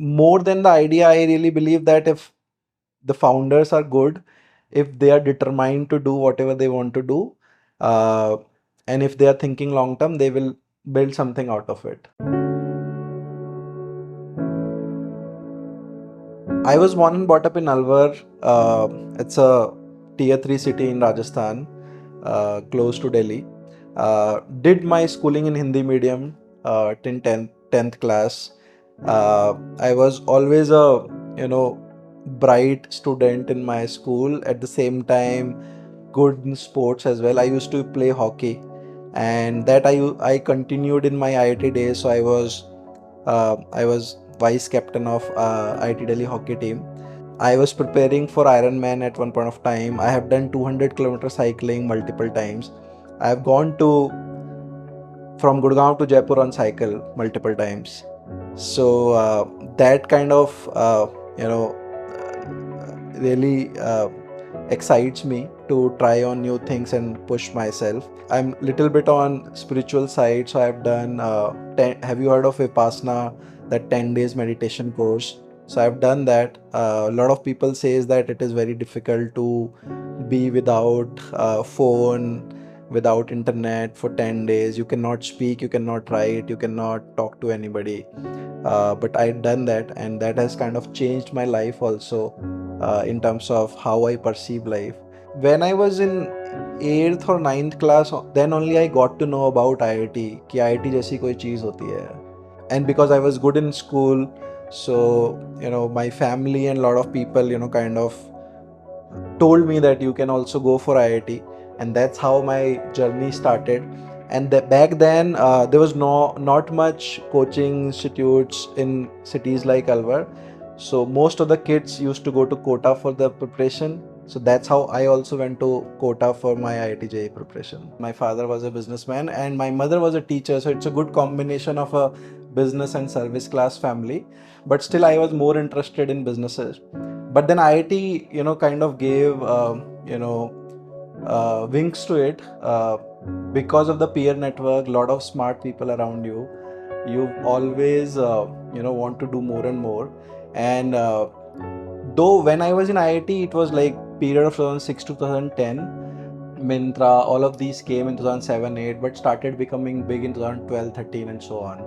more than the idea, I really believe that if the founders are good, if they are determined to do whatever they want to do, uh, and if they are thinking long term, they will build something out of it. I was born and brought up in Alwar. It's a tier 3 city in Rajasthan, close to Delhi. Did my schooling in Hindi medium till 10th class. I was always a, bright student in my school. At the same time, good in sports as well. I used to play hockey, and that I continued in my IIT days. So I was vice captain of IIT Delhi hockey team. I was preparing for Ironman at one point of time. I have done 200-kilometer cycling multiple times. I have gone to from Gurgaon to Jaipur on cycle multiple times. So that kind of really excites me to try on new things and push myself. I'm little bit on spiritual side, so I've done. Have you heard of Vipassana, that 10 days meditation course? So I've done that. A lot of people says that it is very difficult to be without phone, without internet for 10 days. You cannot speak, you cannot write, you cannot talk to anybody. But I'd done that, and that has kind of changed my life also, in terms of how I perceive life. When I was in 8th or 9th class, then only I got to know about IIT, कि IIT जैसी कोई चीज़ होती है. And because I was good in school, so my family and a lot of people kind of told me that you can also go for IIT, and that's how my journey started. And back then there was not much coaching institutes in cities like Alwar, so most of the kids used to go to Kota for the preparation. So that's how I also went to Kota for my IIT JEE preparation. My father was a businessman and my mother was a teacher, so it's a good combination of a business and service class family. But still, I was more interested in businesses. But then IIT, kind of gave, wings to it, because of the peer network, lot of smart people around you. You always, want to do more and more. And though when I was in IIT, it was like period of 2006 to 2010. Mintra, all of these came in 2007, 8, but started becoming big in 2012, 13, and so on.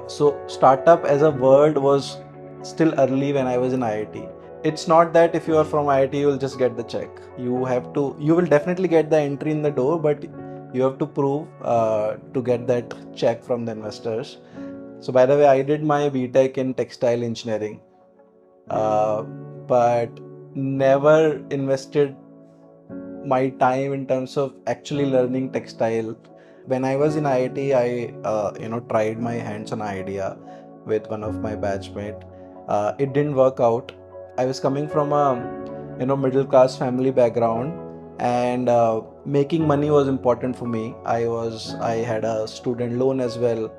So startup as a word was still early when I was in IIT. It's not that if you are from IIT, you will just get the check. You will definitely get the entry in the door, but you have to prove to get that check from the investors. So by the way, I did my BTech in textile engineering, but never invested my time in terms of actually learning textile. When I was in IIT, I tried my hands on idea with one of my batchmate. It didn't work out. I was coming from a middle class family background, and making money was important for me. I had a student loan as well,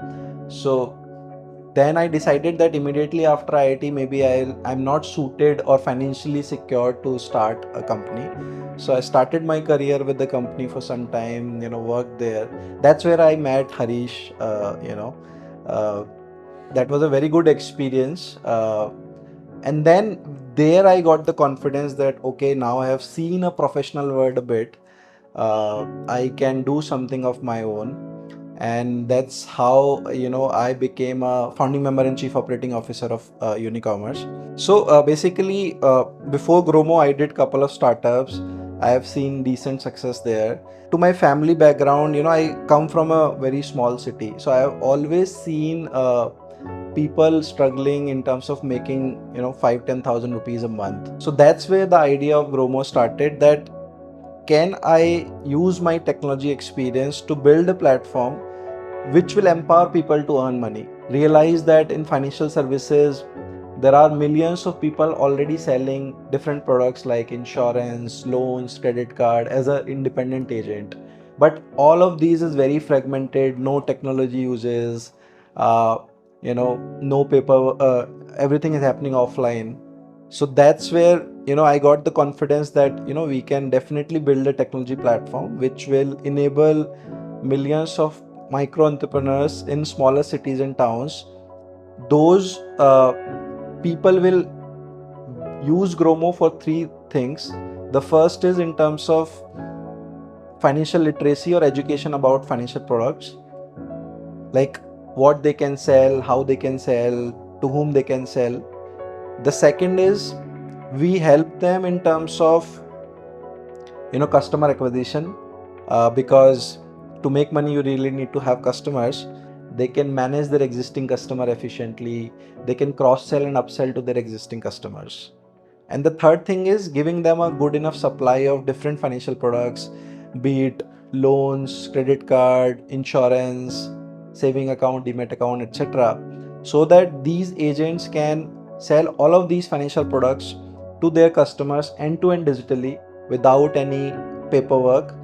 so then I decided that immediately after IIT, maybe I'm not suited or financially secure to start a company. So I started my career with the company for some time, worked there. That's where I met Harish. That was a very good experience. And then there I got the confidence that, okay, now I have seen a professional world a bit. I can do something of my own. And that's how I became a founding member and chief operating officer of Unicommerce. So basically, before GroMo, I did couple of startups. I have seen decent success there. To my family background, I come from a very small city, so I have always seen people struggling in terms of making 5-10,000 rupees a month. So that's where the idea of GroMo started, that can I use my technology experience to build a platform which will empower people to earn money. Realize that in financial services, there are millions of people already selling different products like insurance, loans, credit card as an independent agent. But all of these is very fragmented, no technology uses, no paper, everything is happening offline. So that's where I got the confidence that we can definitely build a technology platform which will enable millions of micro entrepreneurs in smaller cities and towns those people will use GroMo for three things. The first is in terms of financial literacy or education about financial products, like what they can sell, how they can sell, to whom they can sell. The second is we help them in terms of customer acquisition, because to make money you really need to have customers. They can manage their existing customer efficiently, they can cross sell and upsell to their existing customers. And the third thing is giving them a good enough supply of different financial products, be it loans, credit card, insurance, saving account, demat account, etc., so that these agents can sell all of these financial products to their customers end to end digitally without any paperwork,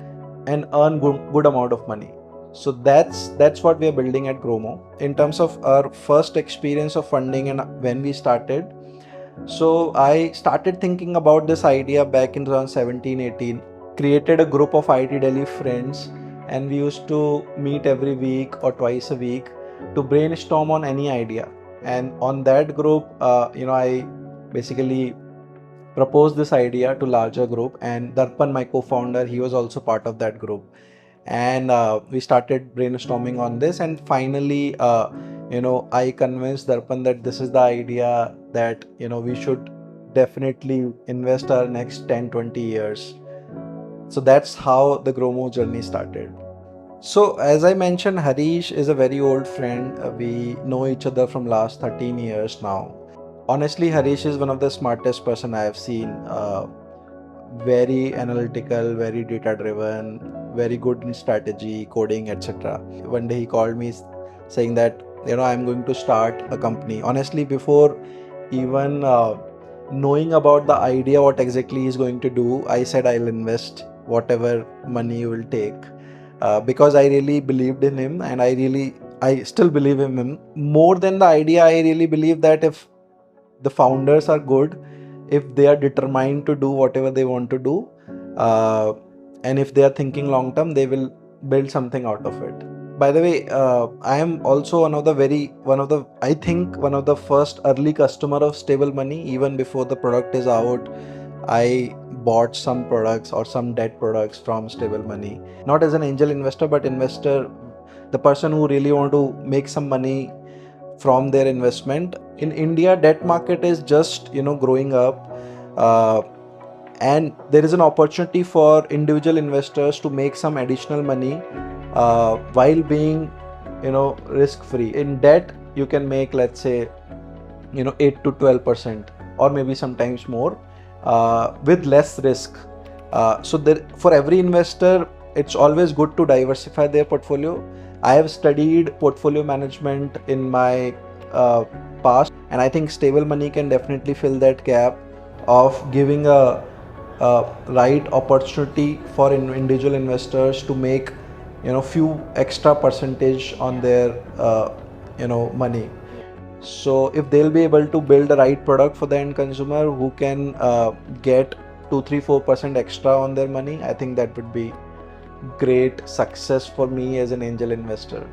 and earn good amount of money. So that's what we are building at GroMo. In terms of our first experience of funding and when we started, so I started thinking about this idea back in 2017-18, created a group of IT Delhi friends, and we used to meet every week or twice a week to brainstorm on any idea. And on that group, I basically proposed this idea to larger group, and Darpan, my co-founder, he was also part of that group. And we started brainstorming on this, and finally I convinced Darpan that this is the idea, that we should definitely invest our next 10-20 years. So that's how the GroMo journey started. So as I mentioned, Harish is a very old friend. We know each other from last 13 years now. Honestly, Harish is one of the smartest person I have seen. Very analytical, very data driven, very good in strategy, coding, etc. One day he called me saying that I'm going to start a company. Honestly, before even knowing about the idea what exactly he's going to do, I said I'll invest whatever money you will take, because I really believed in him, and I still believe in him. More than the idea, I really believe that if the founders are good, if they are determined to do whatever they want to do, uh, and if they are thinking long term, they will build something out of it. By the way, I am also one of the first early customer of stable money. Even before the product is out, I bought some products or some debt products from stable money, not as an angel investor, but investor, the person who really want to make some money from their investment. In India, debt market is just growing up, uh, and there is an opportunity for individual investors to make some additional money while being risk free. In debt you can make, let's say, 8 to 12%, or maybe sometimes more, with less risk. So there, for every investor, it's always good to diversify their portfolio. I have studied portfolio management in my past, and I think stable money can definitely fill that gap of giving a right opportunity for individual investors to make few extra percentage on their money. So if they'll be able to build the right product for the end consumer who can get 2 3 4% extra on their money, I think that would be great success for me as an angel investor.